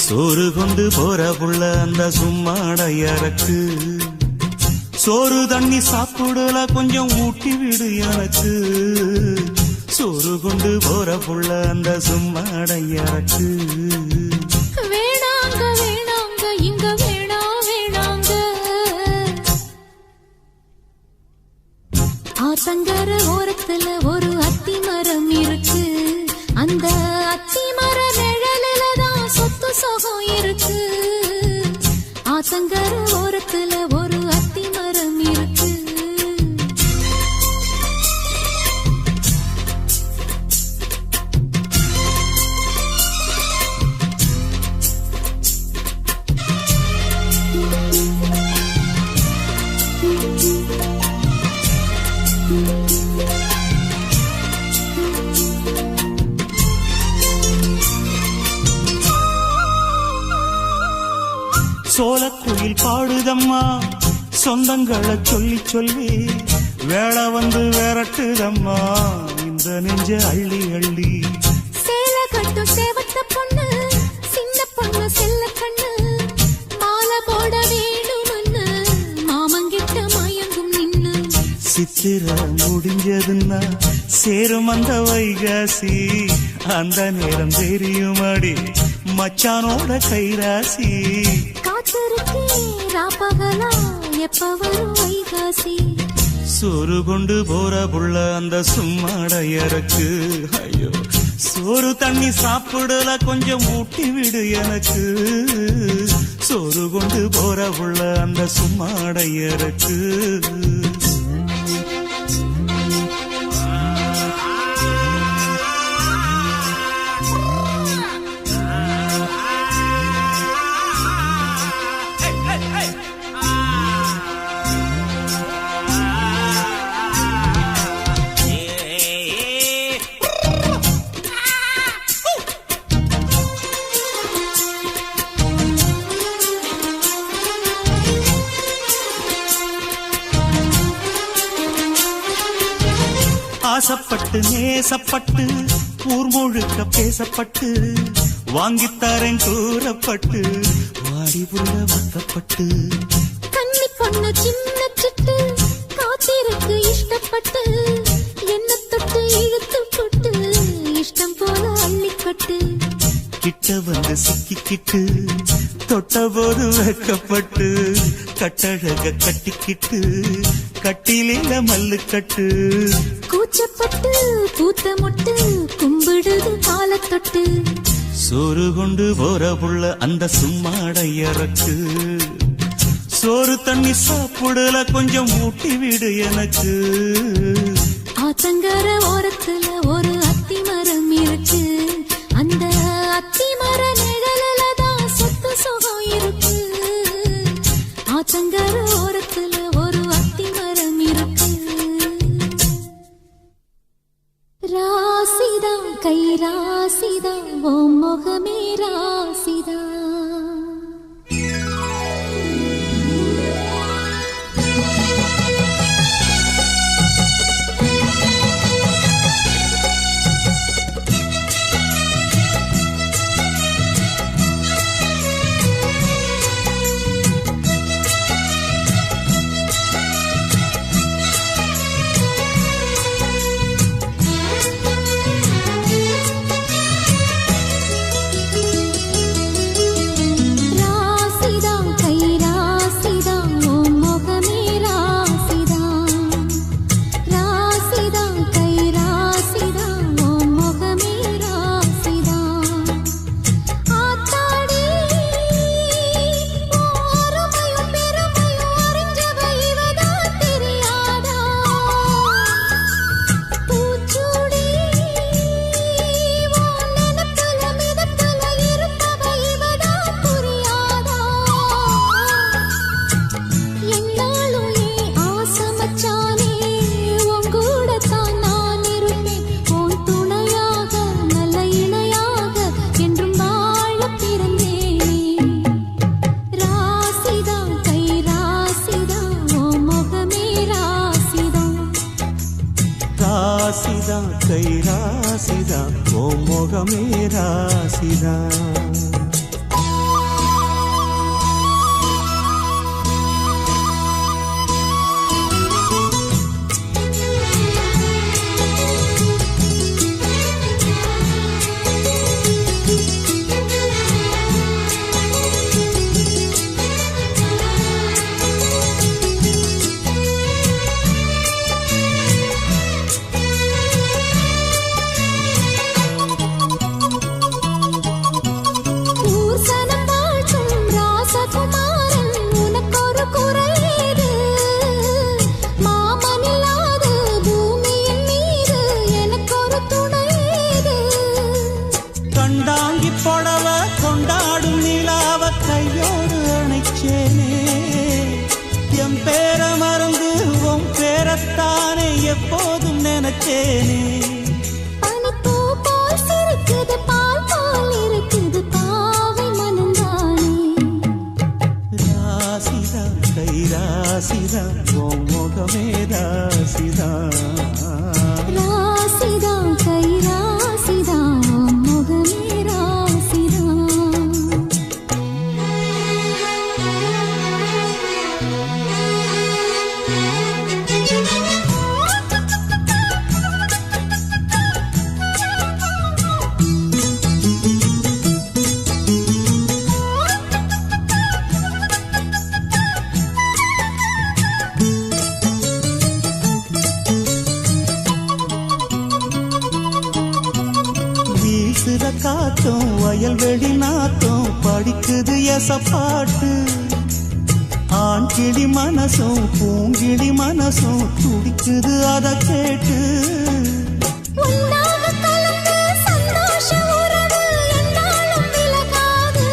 சோறு கொண்டு போற புள்ள அந்த சும்மாடையறக்கு சோறு தண்ணி சாப்பிடல கொஞ்சம் ஊட்டி விடு எனக்கு சோறு கொண்டு போற புள்ள அந்த சும்மாடையறக்கு வேணாங்க வேணாங்க இங்க வேணா வேணாங்க ஆத்தங்கர ஓரத்துல ஒரு அத்தி மரம் இருக்கு அந்த அத்தி மர நிழலில்தான் சொத்து சொகம் இருக்கு ஆத்தங்கர ஓரத்துல ஒரு அத்தி மரம் இருக்கு சோளக்குயில் பாடுதம்மா சொந்தங்களை சொல்லி சொல்லி வேளை வந்து விரட்டுதம்மா இந்த நெஞ்ச அள்ளி அள்ளி சேல கட்டும் சேவத்த பொண்ணு சின்ன பொண்ணு செல்ல கண்ணு மாலை போட வேணும்னு மாமங்கிட்ட மயங்கும் நின்னு சித்திர முடிஞ்சதுன்னா சேரும் அந்த வைகாசி அந்த நேரம் தெரியுமாடி மச்சானோட கைராசி ராப்பகலா எப்ப வரும் வைகாசி சோறு கொண்டு போற புள்ள அந்த சும்மாடையறக்கு ஐயோ சோறு தண்ணி சாப்பிடல கொஞ்சம் ஊட்டி விடு எனக்கு சோறு கொண்டு போற புள்ள அந்த சும்மாடையறக்கு ஆசப்பட்டு நேசப்பட்டு ஊர் முழுக்க பேசப்பட்டு வாங்கித்தாரன் கூறப்பட்டு வாடி புள்ள வாக்கப்பட்டு கன்னி பொண்ணு சின்ன சிட்டு காத்திருக்கு இஷ்டப்பட்டு என்ன தொட்டு இழுத்து போட்டு இஷ்டம் போல அள்ளிக்கட்டு கிட்ட வந்து சிக்கிக்கிட்டு தொட்ட போது வைக்கப்பட்டு கட்டழக கட்டிக்கிட்டு கட்டில மல்லு கட்டு கூச்சப்பட்டு பூத்த முட்டு கும்பிடுது காலத்தொட்டு சோறு கொண்டு போற புள்ள அந்த சும்மாடையறக்கு சோறு தண்ணி சாப்பிடல கொஞ்சம் ஊட்டி விடு எனக்கு ஆத்தங்கர ஓரத்துல ஒரு அத்தி மரம் இருக்கு அந்த அத்தி மர நிழலில்தான் சொத்து சுகம் இருக்கு ஆத்தங்கர ஓரத்துல ஒரு அத்தி மரம் இருக்கு ராசிதான் கை ராசிதான் ஓ முகமே ராசிதான் ஊர் சனம் வாழ்த்தும் ராசகுமாரன் உனக்கொரு குறையீடு மாமனில்லாத பூமியின் மீது எனக்கொரு துணையீடு கண்டாங்கி புடவ கொண்டாடும் நிலாவ கையோடு அணைச்சேனே என் பேர மறந்து உன் பேரத்தானே எப்போதும் நினைச்சேனே பனிப்பூ போல் சிரிக்குது பால் போல் இருக்குது பாவை மனந்தானே ராசிதா கை ராசிதா உன் முகமே ராசிதா ராசிதா கை ராசிதா முகமே ராசிதா வீசுற காத்தும் வயல்வெளி நாத்தும் படிக்குது எசப்பாட்டு ஆண் கிளி மனசும் பூங்கிளி மனசும் துடிக்குது அத கேட்டு உன்னாக கலந்த சந்தோஷ உறவு என்னாலும் விலகாது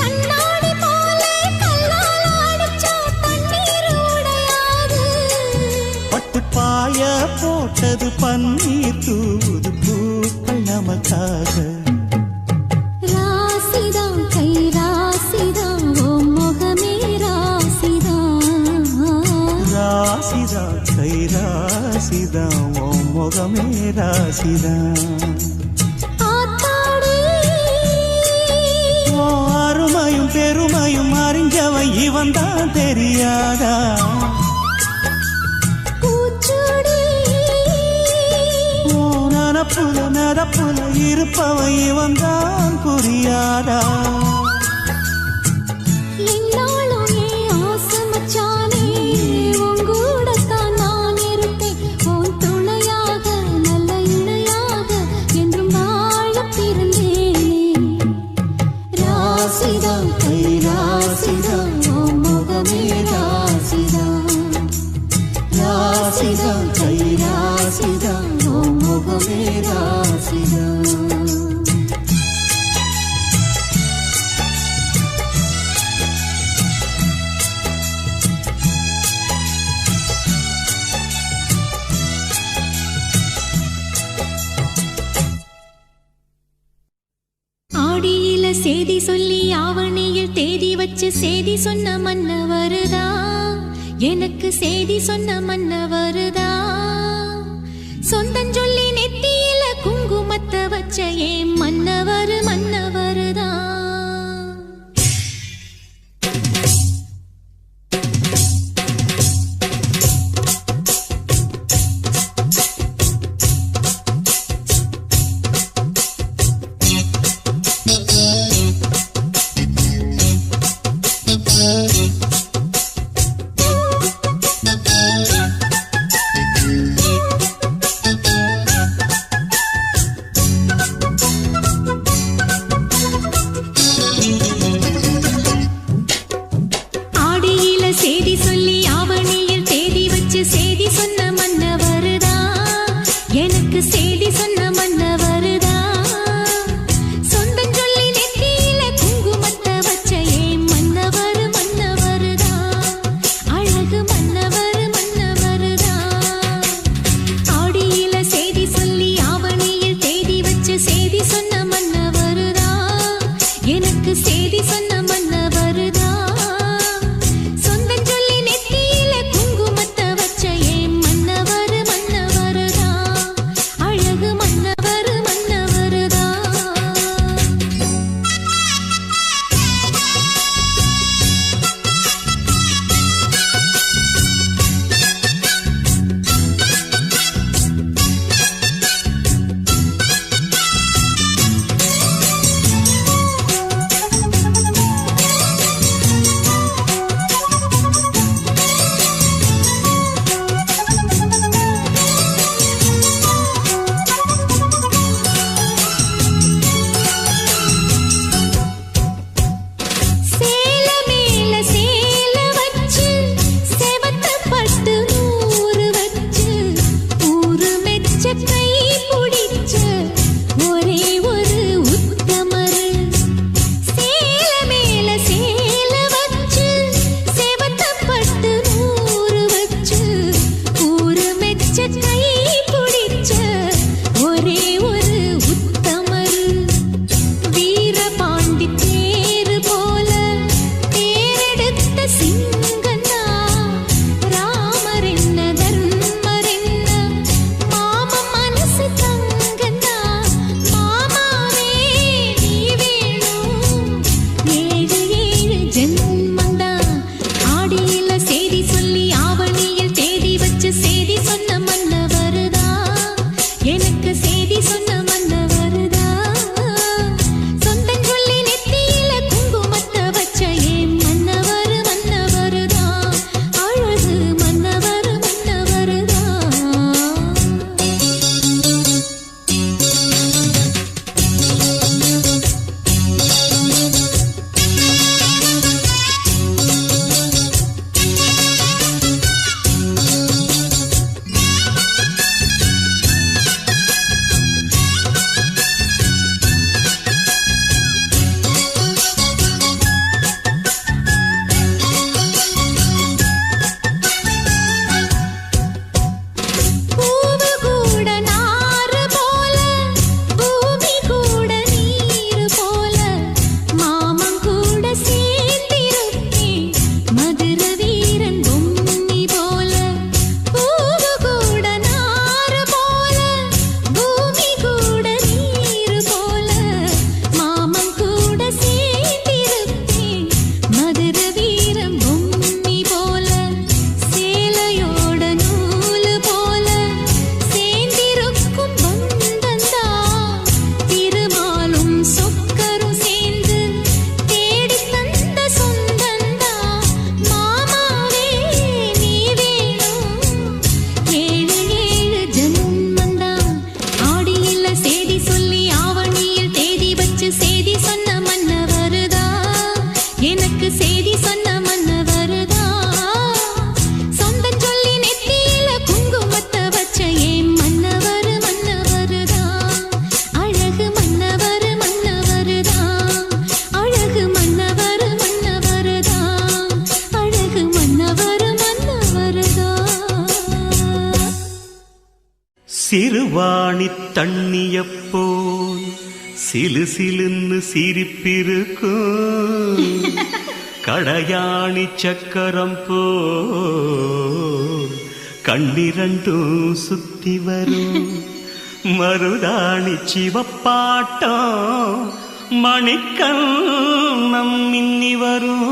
கண்ணாடி போலே கல்லால் அடிச்சா தண்ணீர் உடையாது பட்டு பாய போட்டது பன்னீர் தூது பூக்கள் நமக்காக ராசிதா கை ராசிதா ஓ முகமே ராசிதா ராசிதா கை ராசிதா உன் முகமே ராசிதா ஆத்தாடி உன் அருமையும் பெருமையும் அறிஞ்சவன் இவன் தான் தெரியாதா பூச்சுடி உன் நனப்புல நடப்புல இருப்பவன் இவன் தான் புரியாதா என்னாலும் ஏன் ஆசை மச்சானே உன் கூடத்தான் நான் இருப்பேன் உன் துணையாக நல்ல இணையாக என்றும் வாழ பிறந்தேனே ராசிதா கை ராசிதா உன் முகமே ராசிதா ராசிதா கை ராசிதா உன் முகமே ராசிதா ஆடியில சேதி சொல்லி ஆவணியில் தேதி வச்சு சேதி சொன்ன மன்ன வருதா எனக்கு சேதி சொன்ன மன்ன வருதா சொந்தஞ்சொல்லி நெத்தியில குங்குமத்தை வச்ச ஏன் மன்னவரு மன்னவருதா சீர்வாணி தண்ணியப்போல் சிலு சிலுன்னு சிரிப்பிருக்கும் கடையாணி சக்கரம் போல் கண்ணிரண்டும் சுத்தி வரும் மருதாணி சிவப்பாட்டம் மணிக்கண்ணம் மின்னி வரும்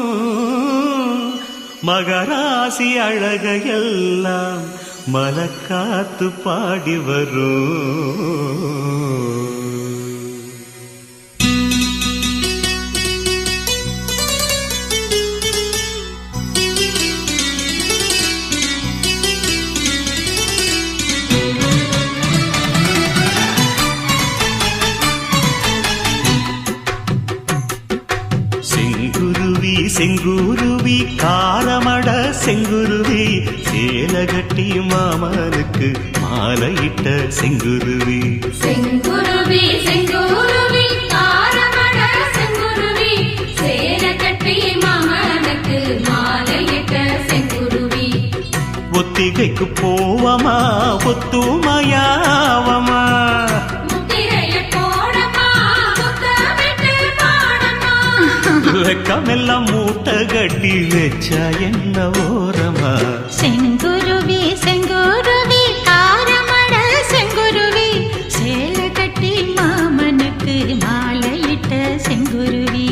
மகராசி அழகையெல்லாம் மலக்காத்து பாடி வரும். செங்குருவி செங்குருவி காரமட செங்குருவி சேலகட்டி மாமனுக்கு மாலையிட்ட செங்குருவி. செங்குருவி செங்குருவி காரமட செங்குருவி சேலகட்டி மாமனுக்கு மாலையிட்ட செங்குருவி. ஒத்திகைக்கு போவமா ஒத்துமையாவமா வெக்கமெல்லாம் மூட்டை கட்டி வச்சா என்ன ஓரமா. செங்குருவி செங்குருவி காரமட செங்குருவி சேல கட்டி மாமனுக்கு மாலையிட்ட செங்குருவி.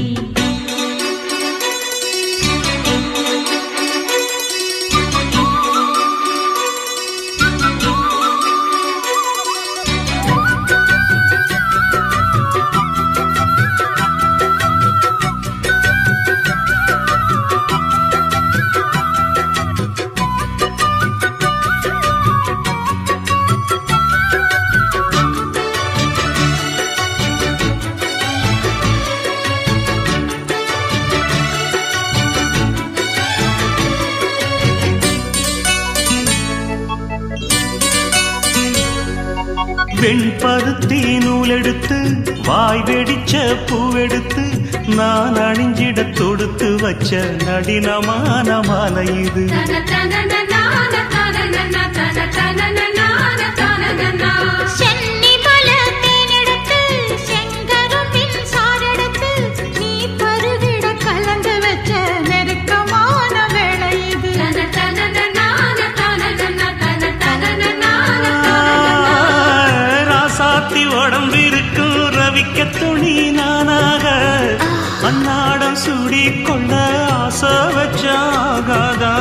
வெண்பருத்தி நூலெடுத்து வாய் வெடிச்ச பூவெடுத்து நான் அணிஞ்சிட தொடுத்து வச்ச நடினமான மாலை இது. உடம்பிருக்கும் ரவிக்க துணி நானாக அன்னாடம் சூடி கொள்ள ஆசை வச்சாகாதா.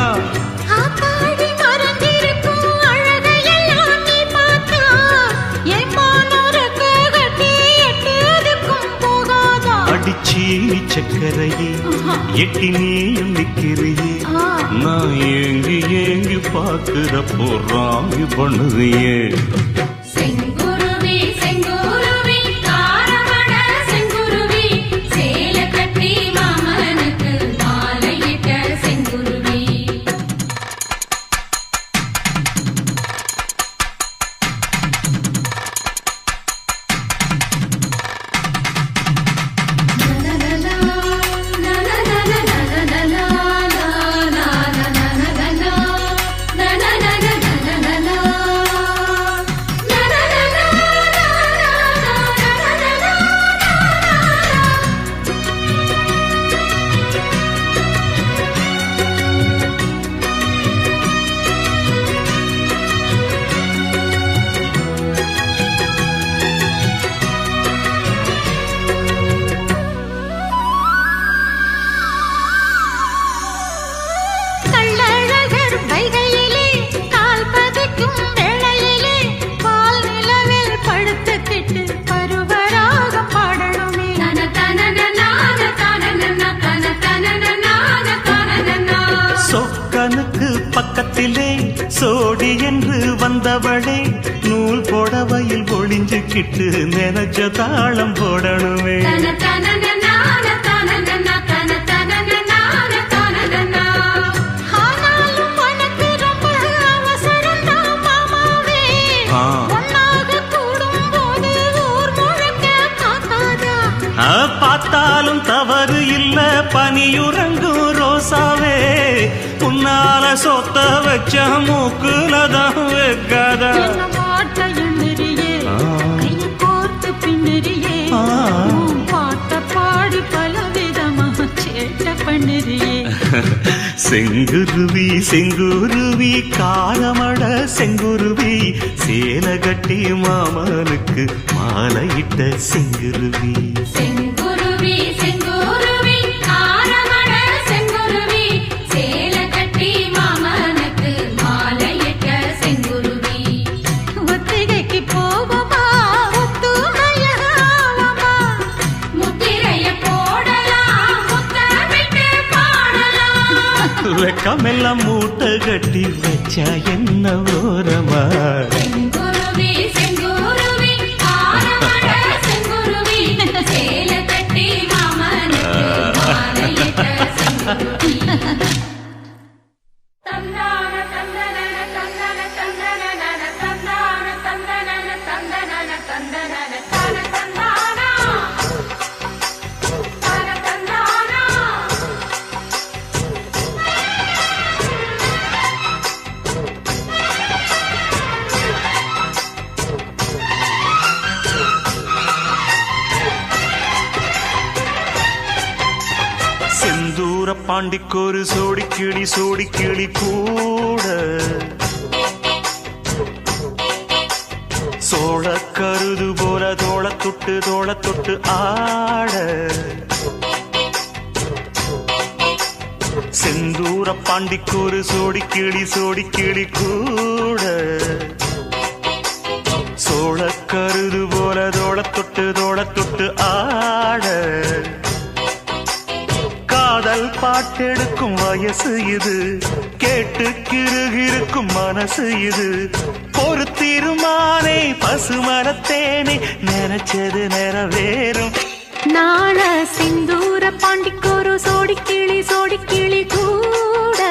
அடிச்சி சக்கரையே எட்டி நீயும் நிக்கிறியே நான் ஏங்கி ஏங்கி பார்க்கிறப்போ ராமி பண்ணுறியே. பக்கத்திலே சோடி என்று வந்தவளே நூல் போடவையில் ஒளிஞ்சுக்கிட்டு நினைச்ச தாளம் போடணுமே. பார்த்தாலும் தவறு இல்ல பனியுறங்கும் ரோசாவே உன்னால சொத்த வச்ச மூக்குலதான் வைக்காதா. காட்ட எண்ணறியே கைய கோர்த்து பின்னறியே பாட்ட பாடி பல விதமா சேட்ட பண்ணறியே செங்குருவி செங்குருவி காலமட செங்குருவி சேல கட்டி மாமனுக்கு மாலையிட்ட செங்குருவி செங்குருவி செங்குருவி காரமட செங்குருவி சேல கட்டி மாமனுக்கு மாலையிட்ட செங்குருவி ஒத்திகைக்கு போவமா ஒத்துமையாவமா முத்திரைய போடலாம் முத்தமிட்டு பாடலாம் வெக்கமெல்லாம் மூட்டை கட்டி வச்சா என்ன ஓரமா செங்குருவி செங்குருவி காரமட செங்குருவி சேல கட்டி மாமனுக்கு மாலையிட்ட செங்குருவி தந்தான தந்தனன தந்தன தந்தனன தந்தான தந்தனன தந்தனன தந்தனன தன தந்தானா தன தந்தானா செந்தூர பாண்டிக்கொரு சோடி கிளி கூட சோழ கருது போல தோள தொட்டு ஆட செந்தூர பாண்டிக்கொரு சோடி கிளி கூட சோழ கருது போல தோள தொட்டு ஆட காதல் பாட்டெடுக்கும் வயசு இது கேட்டு கிருகிருக்கும் மனசு இது ஒரு தீர்மானே பசுமரத்தேனே நினைச்சது நிறைவேறும் நாள சிந்தூர பாண்டிக்கோரு சோடி கிளி கூட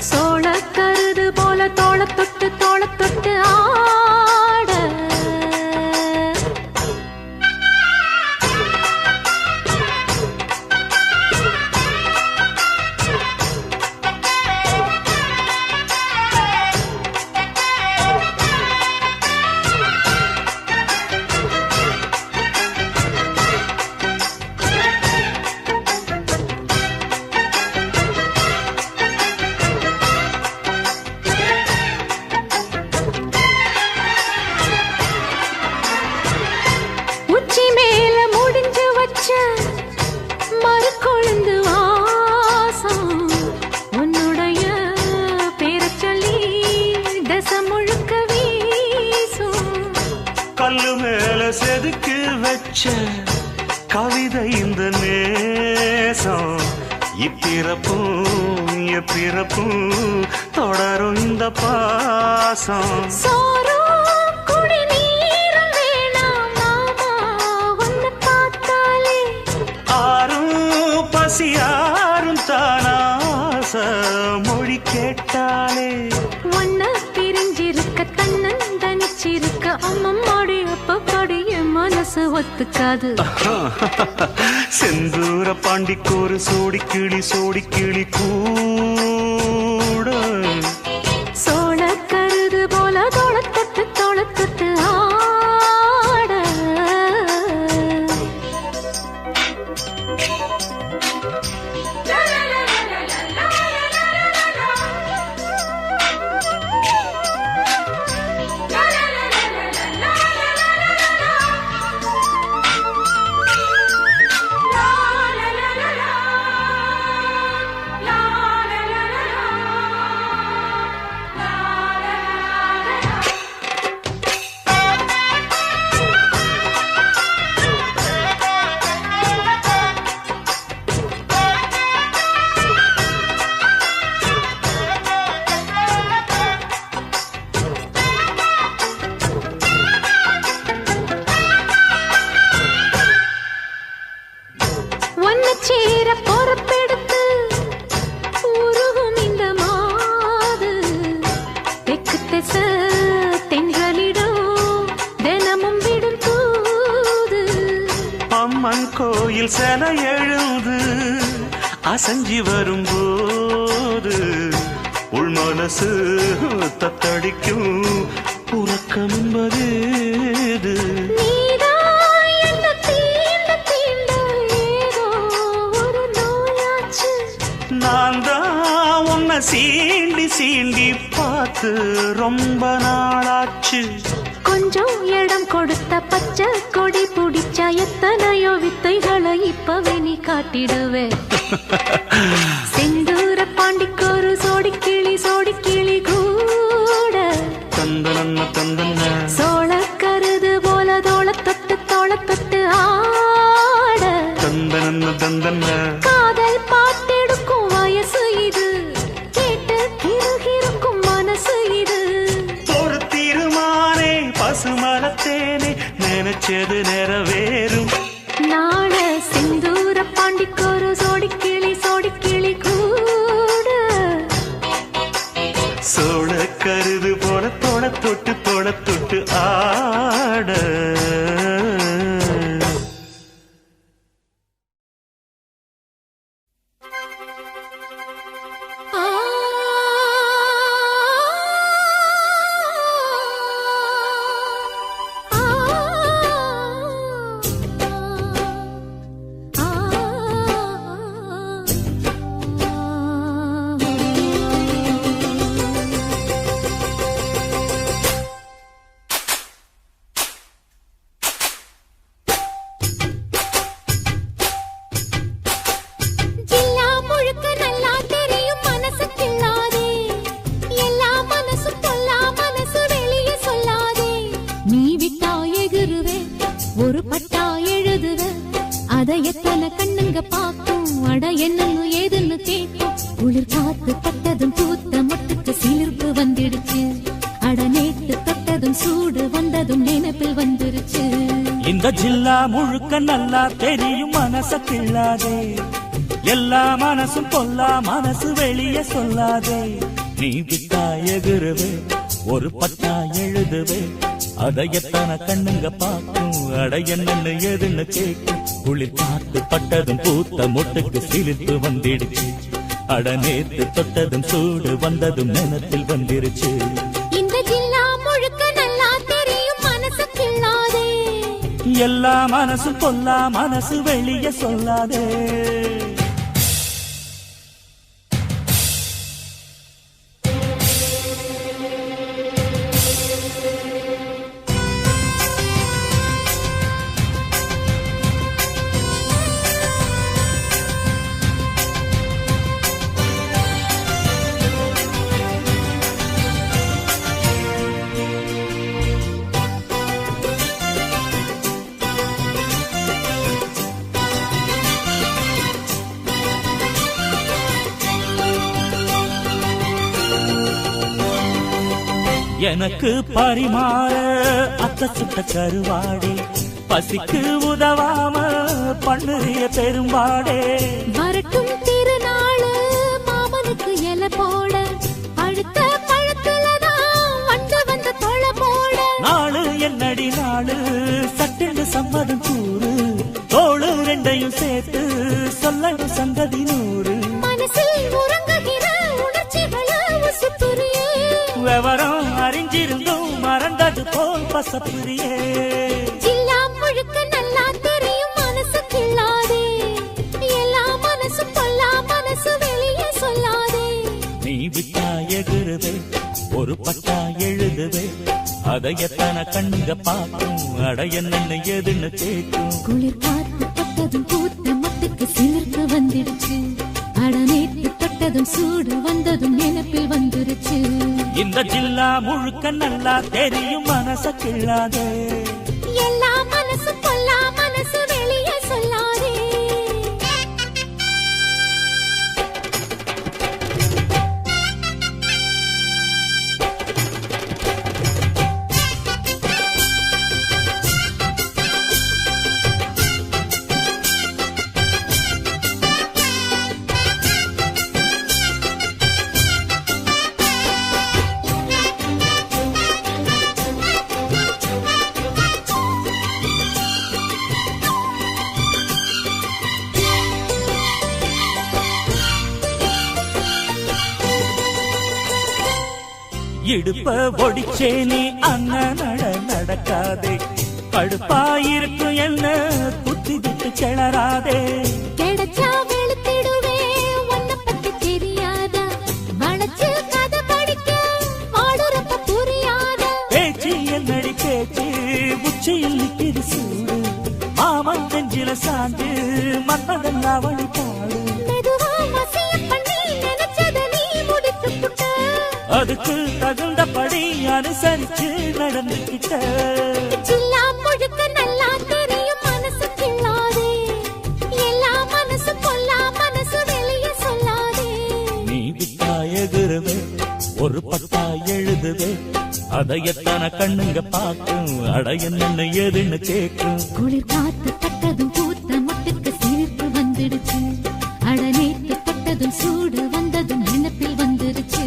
சோழ கருது போல தோள தொட்டு ஆட உச்சி மேல முடிஞ்சு வச்ச மறுக்கொழுந்து வாசம் உன்னுடைய பேரச் சொல்லி தசை முழுக்க வீசும் கல்லு மேல செதுக்கு வச்ச கவிதை இந்த நேசம் இப்பிறப்பும் தொடரும் இந்த பாசம் சோறும் குடிநீரும் வேணாம் மாமா உன்னை பார்த்தாலே ஆறும் பசியாரும் தானாச மொழி கேட்டாலே உன்னை பிரிஞ்சிருக்க தன்னன் தனிச்சிருக்க அம்மம்மாடி அப்பப்படி என் மனசு ஒத்துக்காது செந்தூர பாண்டிக்கொரு சோடி கிளி கூட சோழ கருது போல தோள தொட்டு ஆட சேர பொறுப்பெடுத்து உருகும் இந்த மாது தெற்கு திச தென்றலிடும் தினமும் விடும் தூது அம்மன் கோயில் சிலை எழுந்து அசஞ்சி வரும்போது உள் மனசு தத்தடிக்கும் உறக்கம் என்பது நீதான் என்னை தீண்ட தீண்ட ஏதோ ஒரு நோயாச்சு. நான் தான் உன்னை சீண்டி சீண்டி பார்த்து ரொம்ப நாளாச்சு. கொஞ்சம் இடம் கொடுத்த பச்சை கொடி பிடிச்ச எத்தனையோ வித்தைகளை இப்பவே நீ காட்டிடுவே. செந்தூர பாண்டிக்கொரு சோடி கிளி கூட தந்தன தந்தன சோழ கருது போல தோள தொட்டு ஆட தந்தன தந்தன காதல் பாட்டெடுக்கும் வயசு இது, கேட்டு கிருகிருக்கும் மனசு இது. ஒரு தீர்மானே பசுமரத்தேனே நினைச்சது நிறைவேறும். நாள செந்தூர பாண்டிக்கொரு சோடி கிளி கூட சோழ கருது போல தொட தொட்டு ஆட. ஒரு பட்டா எழுதுவ அத எத்தனை கண்ணுங்க பாக்கும், அட என்னன்னு ஏதுன்னு கேட்கும். குளிர் காத்து பட்டதும் பூத்த மொட்டுக்கு சிலிர்ப்பு வந்துடுச்சு, அட நேத்து தொட்டதும் சூடு வந்ததும் நினைப்பில் வந்துருச்சு. இந்த ஜில்லா முழுக்க நல்லா தெரியும் மனச கிள்ளாதே, எல்லா மனசும் பொல்லா மனசு வெளியே சொல்லாதே. நீ விட்டா எகுருவே ஒரு பட்டா எழுதுவே அத எத்தனை கண்ணுங்க பாக்கும், அட என்னன்னு எதுன்னு கேட்கும். குளிர் காத்து பட்டதும் பூத்த மொட்டுக்கு சிலிர்ப்பு வந்துடுச்சு, அட நேத்து தொட்டதும் சூடு வந்ததும் நினைப்பில் வந்துருச்சு. இந்த ஜில்லா முழுக்க நல்லா தெரியும் மனசு கிள்ளாதே, எல்லா மனசும் பொல்லா மனசு வெளியே சொல்லாதே. எனக்கு பரிமாற அத்த சுட்ட கருவாடே, பசிக்கு உதவாம பண்ணுறிய பெரும்பாடே. வரட்டும் திருநாளு மாமனுக்கு இலை போட, அழுத்த பழத்துலதான் வந்து தொலை போட. நாளு என்னடி நாளு சட்டென்று சம்மதம் கூறு, தோளு ரெண்டையும் சேர்த்து சொல்லணும் சங்கதி நூறு. மனசில் உறங்குகிற உணர்ச்சிகள உசுப்புரியே, விவரம் அறிஞ்சிருந்தும் மறந்தது போல் பசப்புரியே. ஜில்லா முழுக்க நல்லா தெரியும் மனசு கிள்ளாதே, எல்லா மனசும் பொல்லா மனசு வெளியே சொல்லாதே. நீ விட்டா எகுருவே ஒரு பட்டா எழுதுவே அத எத்தனை கண்ணுங்க பாக்கும், அட என்னன்னு எதுன்னு கேட்கும். குளிர் காத்து பட்டதும் பூத்த மொட்டுக்கு சிலிர்ப்பு வந்துடுச்சு, அட நேத்து தொட்டதும் சூடு வந்ததும் நினைப்பில் வந்துருச்சு. இந்த ஜில்லா முழுக்க நல்லா தெரியும் மனச கிள்ளாதே, எல்லா மனசும் பொல்லா மனசு வெளியே சொல்லாதே. இடுப்ப ஒடிச்சே நீ அண்ணன் நடக்காதே, கடுப்பாயிருக்கும் என்ன குத்தி விட்டு கிளறாதே. கிடைச்சா வெளுத்திடுவே உன்னை பத்தி தெரியாதா, வளைச்சு கதை படிக்க வாடுறப்ப புரியாதா. பேச்சு என்னடி பேச்சு, உச்சியில் நிற்கிது சூடு, மாமன் நெஞ்சில சாஞ்சு மன்னதெல்லாம் வழிபாடு. மெதுவா வசிய பண்ணி நினைச்சத நீ முடித்து புட்ட, அதுக்கு தகுந்தபடி அனுசரிச்சு நடந்துகிட்ட. ஜில்லா முழுக்க நல்லா தெரியும் மனசு கிள்ளாதே, எல்லா மனசு கொல்லா மனசு வெளியே சொல்லாதே. நீ விட்டா எகுருவே ஒரு பட்டா எழுதுவே, அதை எத்தனை கண்ணுங்க பார்க்கும், அட என்னன்னு எதுன்னு கேட்கும். குளிர் காத்து தட்டதும் பூத்த மொட்டுக்கு சிரிப்பு வந்துடுச்சு, அட நேத்து தொட்டதும் சூடு வந்ததும் நினைப்பில் வந்துருச்சு.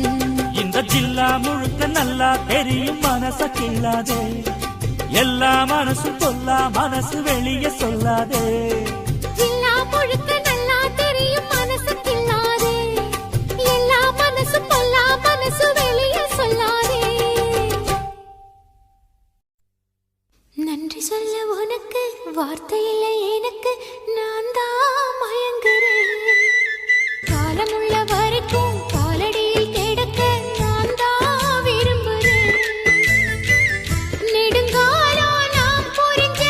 இந்த ஜில்லா முழுக்க நல்லா தெரியும் மனச கிள்ளாதே, எல்லா மனசு கொல்லா மனசு வெளியே சொல்லாதே. ஜில்லா முழுக்க நல்லா தெரியும் மனசு கிள்ளாதே, எல்லா மனசு கொல்லா மனசு வெளியே சொல்லாதே. நன்றி சொல்ல உனக்கு வார்த்தை இல்லை எனக்கு, நான் தான் மயங்குறேன். காலமுள்ள வரைக்கும் காலடியில் கிடக்க நான் தான் விரும்புறேன். நெடுங்காலம் நான் புரிஞ்ச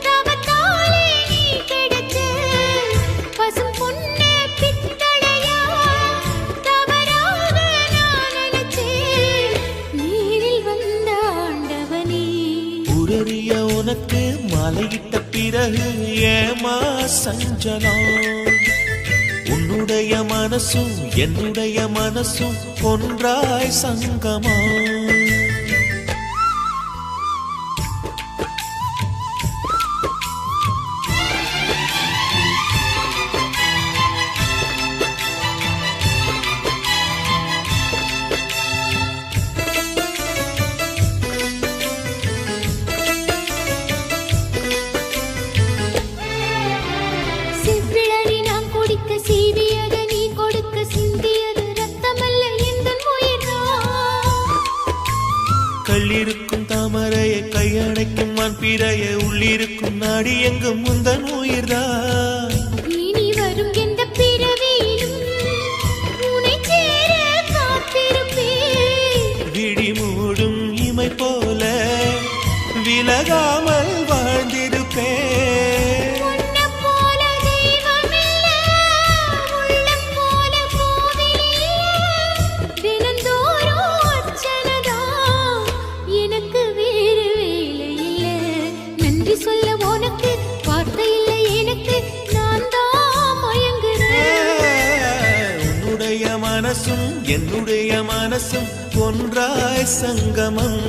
தவத்தாலே நீ கிடைச்ச பசும் பொண்ணு பித்தளையா தவறாக நான் நினைச்சேன். நீரில் வந்த ஆண்டவனே, உரறிய உனக்கு மாலையிட்ட பிறகு ஏமா சஞ்சலம், உன்னுடைய மனசும் என்னுடைய மனசும் ஒன்றாய் சங்கமா. சிவ்விழலி நான் குடிக்க சீவியது நீ கொடுக்க சிந்தியது ரத்தமல்ல எந்தன் உயிர்தான். கள்ளிருக்கும் தாமரையை கையணைக்கும் வான் பிறைய உள்ளிருக்கும் நாடி எங்கும் முந்தன் உயிர்தான். இனி வரும் எந்த பிறவியிலும் உன்னை சேர காத்திருப்பேன். விழி மூடும் இமை போல விலகாமல் வாழ்ந்திருப்பேன். உன்னைப் போல தெய்வமில்ல, உள்ளம் போல கோவிலில்ல, தினந்தோறும் அர்ச்சனைதான், எனக்கு வேறு வேலை இல்ல. நன்றி சொல்ல உனக்கு வார்த்தை இல்லை எனக்கு, நான் தான் மயங்குறேன். உன்னுடைய மனசும் என்னுடைய மனசும் ஒன்றாய் சங்கமம்.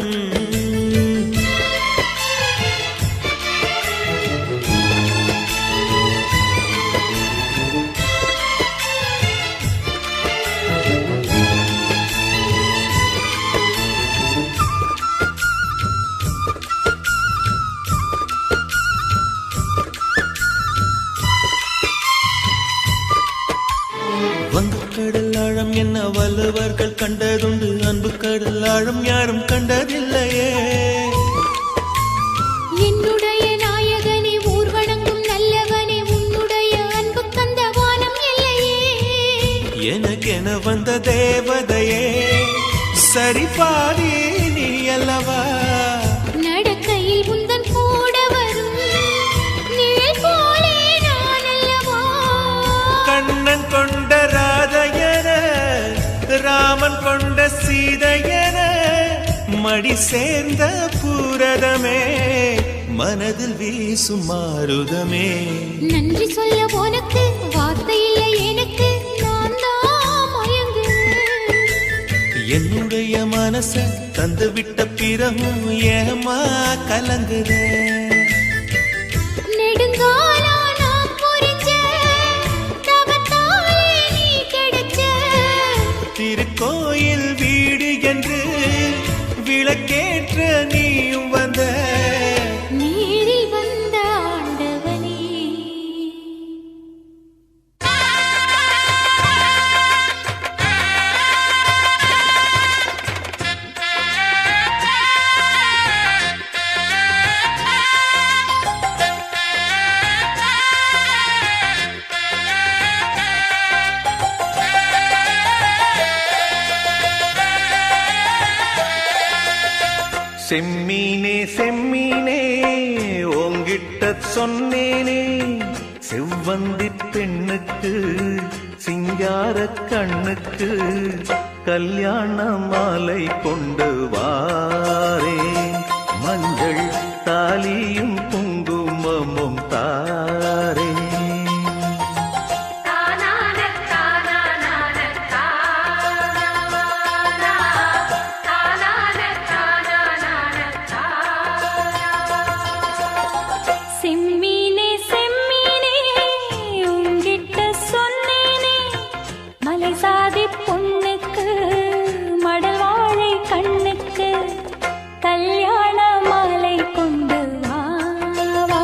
வங்கக்கடல் ஆழம் என்ன வல்லவர்கள் கண்டதுண்டு, அன்பு கடல் ஆழம் யாரும் கண்டதில்லையே. என்னுடைய நாயகனே ஊர்வணங்கும் நல்லவனே, உன்னுடைய அன்பு கந்த வானம் இல்லையே. எனக்கென வந்த தேவதையே சரி பாதி நீ அல்லவா. நடக்கையில் உந்தன் கூட வரும் நிழல் போலே நான் அல்லவா. கண்ணன் கொண்ட ராதையன ராமன் கொண்ட சீதையன மடி சேர்ந்த பூரதமே மனதில் வீசும் மாருதமே. நன்றி சொல்ல உனக்கு வார்த்தை இல்லை எனக்கு, நான் தான் மயங்குறேன். என்னுடைய மனச தந்து விட்ட பிறகும் ஏமா கலங்குற. நெடுங்காலம் நான் புரிஞ்ச தவத்தாலே நீ கிடைச்ச திருக்கோயில் வீடு என்று விளக்கேற்ற நீயும் வந்த. நீரில் வந்த ஆண்டவனே. செம்மீனே செம்மீனே உங்கிட்ட சொன்னேனே செவ்வந்தி பெண்ணுக்கு சிங்கார கண்ணுக்கு கல்யாண மாலை கொண்டு வாரேன் மஞ்சள் தாலியும் குங்குமமும் தாரே செம்மீனே செம்மீனே உங்கிட்ட சொன்னேனே மலை சாதி பொண்ணுக்கு மடல் வாழை கண்ணுக்கு கல்யாண மாலை கொண்டு வா வா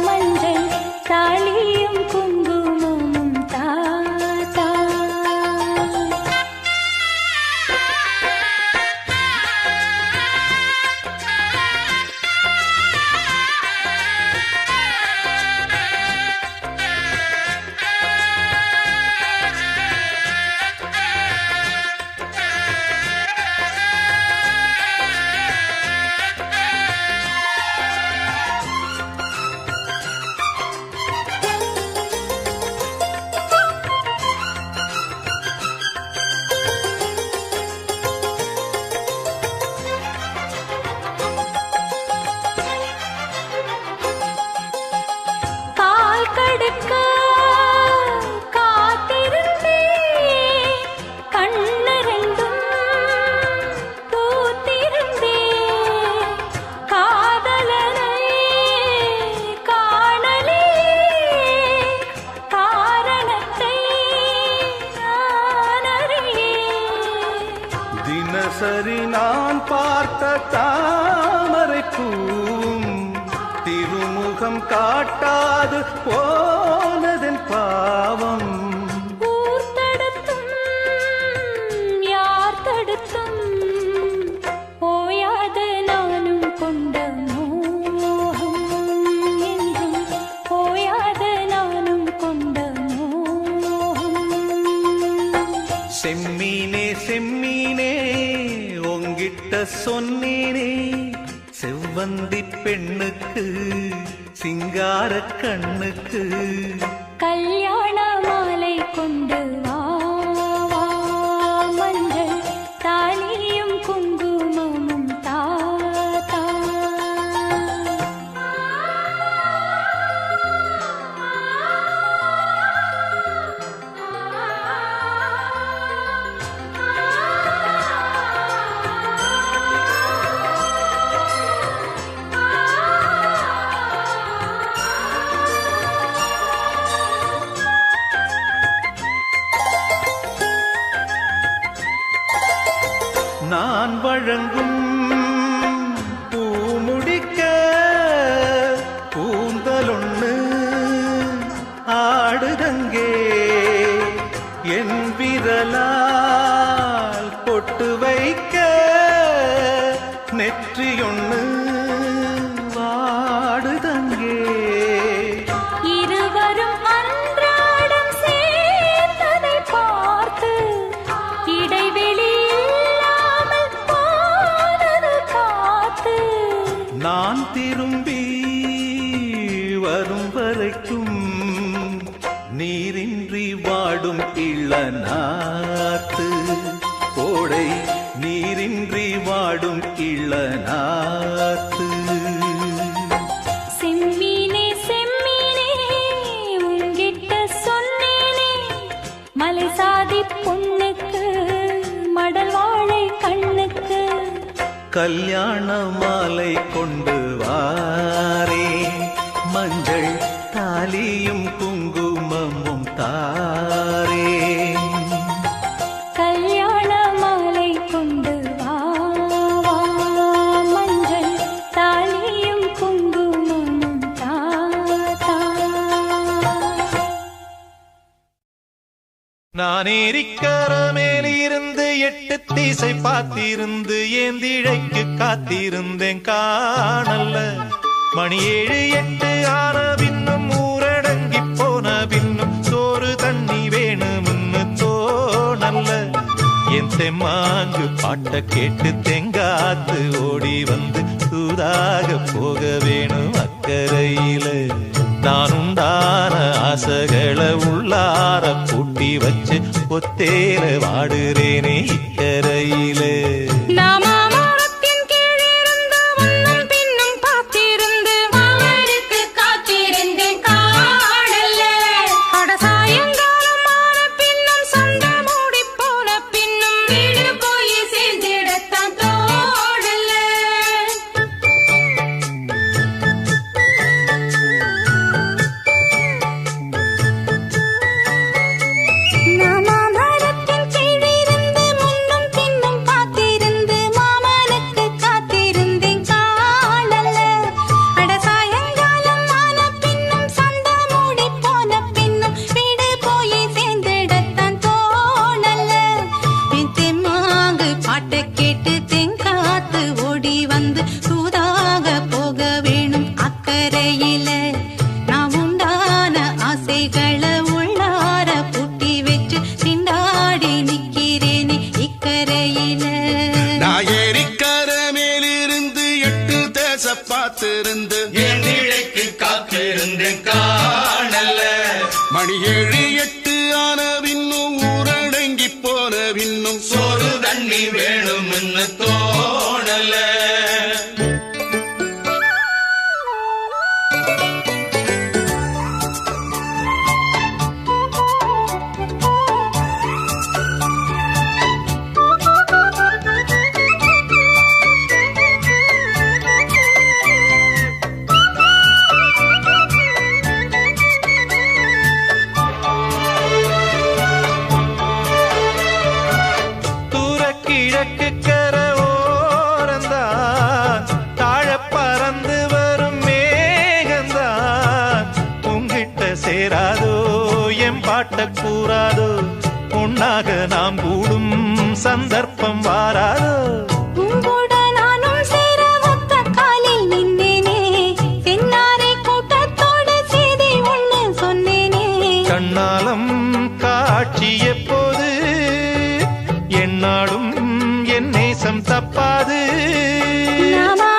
மஞ்சள் தாலியும் குங்குமமும் தா தா தினசரி நான் பார்த்த தாமரை பூம் திருமுகம் காட்டாது போனதன் பாவம் ஊர் தடுத்தும் யார் தடுத்தும் ஓயாது நானும் கொண்ட மோகம் என்றும் ஓயாது நானும் கொண்ட மோகம் செம்மீனே செம்மீனே உங்கிட்ட சொன்னேனே செவ்வந்தி பெண்ணுக்கு சிங்கார கண்ணுக்கு கல்யாண மாலை கொண்டு வா வா மஞ்சள் தாலியும் குங்குமமும் தா தா நான் வழங்கும் பூமுடிக்க கூந்தலொன்னு ஆடுதங்கே என் விரலால் பொட்டு வைக்க நெற்றியொன்னு வாடுதங்கே இருவரும் அன்றாடம் சேர்ந்ததை பார்த்து இடைவெளி இல்லாமல் போனது காத்து நான் திரும்பி வரும் வரைக்கும் நீரின்றி வாடும் இளநாத்து கோடை நீரின்றி வாடும் இளநாத்து செம்மீனே செம்மீனே உங்கிட்ட சொன்னேனே மலை சாதி பொண்ணுக்கு மடல் வாழை கண்ணுக்கு கல்யாண மாலை கொண்டு வாரே மஞ்சள் தாலியும் குங்குமமும் தாரே கல்யாண மாலை கொண்டு வா வா மஞ்சள் தாலியும் குங்குமமும் தா தா நான் ஏரிக்கர மேலிருந்து 8 திசை பார்த்திருந்து ஏந்திழைக்கு காத்திருந்தேன் காணல்ல மணி 7 8 ஆன பின்னும் ஊரடங்கி போன பின்னும் சோறு தண்ணி வேணும்னு தோணல்ல என் தெம்மாங்கு பாட்ட கேட்டு தெங்காத்து ஓடி வந்து தூதாக போக வேணும் அக்கறையில நான் உண்டான ஆசைகளை உள்ளார பூட்டி வச்சு ஒத்தேல வாடுறேனே இக்கரையில பார்த்திருந்து என் இழைக்கு காத்திருந்தேன் காணல மணி 7 8 ஆன பின்னும் ஊரடங்கி போன பின்னும் சோறு தண்ணி வேணும்னு தோணல கிழக்கு கரை ஓரந்தான் தாழ பறந்து வரும் மேகந்தான் உங்கிட்ட சேராதோ என் பாட்ட கூறாதோ உன்னாக நாம் கூடும் சந்தர்ப்பம் வாராதோ கண்ணாலம் காட்சி எப்போது என்னாடும் என் நேசம் தப்பாது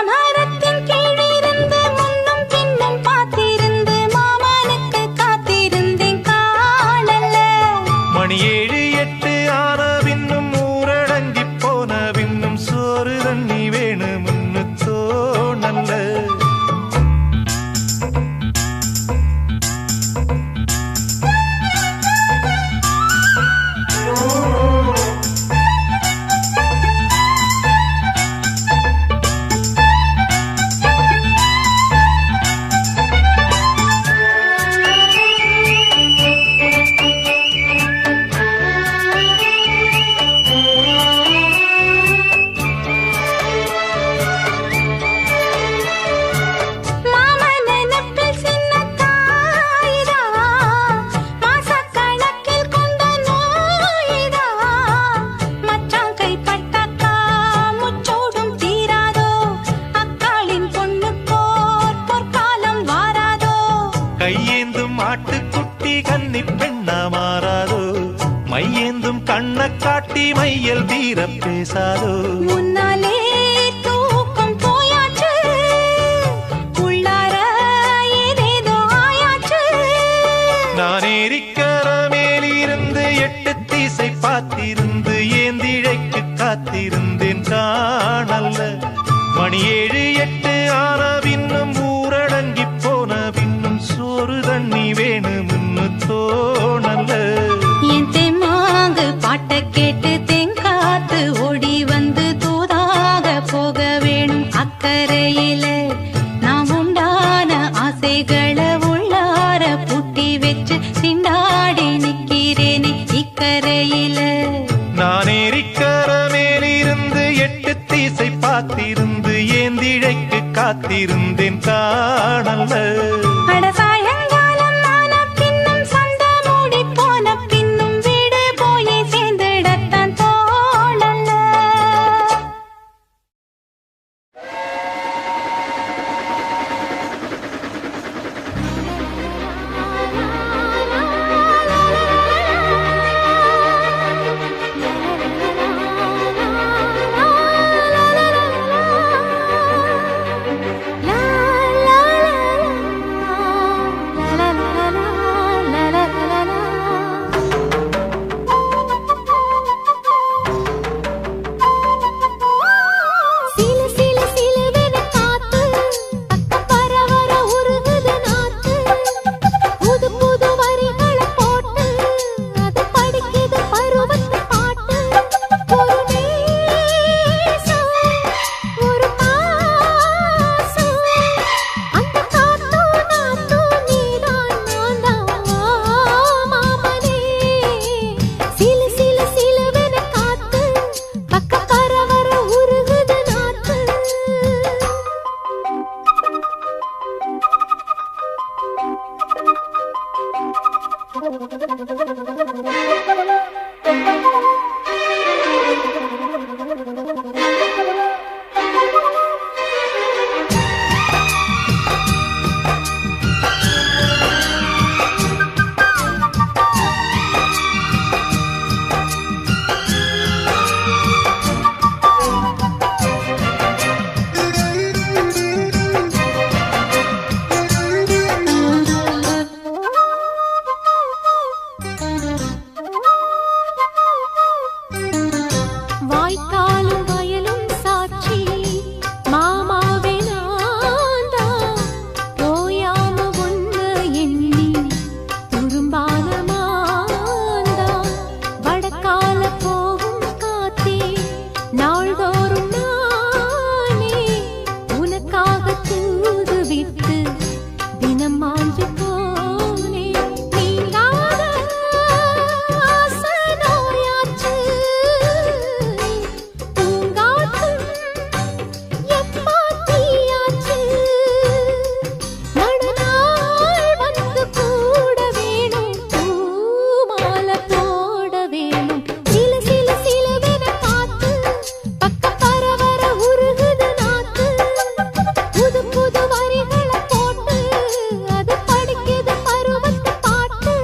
மரத்தின் கீழிருந்து முன்னும் பின்னும் பார்த்திருந்து மாமனுக்கு காத்திருந்தேன் காணல மணி 7 8 ஆன பின்னும் ஊரடங்கி போன பின்னும் சோறு தண்ணி வேணும்னு தோணல கையேந்தும் ஆட்டுக்குட்டி கன்னி பெண்ணா மாறாதோ மையேந்தும் கண்ண காட்டி மையல் தீர பேசாதோ முன்னாலே தூக்கம் போயாச்சு உள்ளார ஏதேதோ ஆயாச்சு நான் ஏரிக்கர மேலிருந்து 8 திசை பார்த்திருந்து ஏந்திழைக்கு காத்திருந்தேன் காணல்ல மணி 7 8 ஆன பின்னும் ஊரடங்கி போன பின்னும் சோறு தண்ணி வேணும்னு தோணல என் தெம்மாங்கு பாட்ட கேட்டு தெங்காத்து ஓடி வந்து தூதாக போக வேணும் அக்கறையில நாம் உண்டான ஆசைகளை உள்ளார பூட்டி வச்சு திண்டாடி நிக்கிறேனே இக்கரையில நான் ஏரிக்கர மேலிருந்து 8 திசை பார்த்திருந்து ஏந்திழைக்கு காத்திருந்தேன் காணல்ல வாய்க்காலும் வயலும் சாட்சி மாமாவே நான்தான் போயாம ஒண்ணு எண்ணி துரும்பான மாந்தான் வடக்கால போகும் காத்தே நாள்தோறும் நானே உனக்காக தூது விட்டு தினம் மாஞ்சு போனே நீங்காத ஆசை நோயாச்சு பூங்காற்றும் எப்பாத்தியாச்சு நடுநாள் வந்து கூட வேணும் பூமாலை போட வேணும் சில சில சிலவென காத்து பக்க பரவர உருகுது நாத்து புது புது வரிகளை போட்டு அது படிக்குது பருவத்து பாட்டு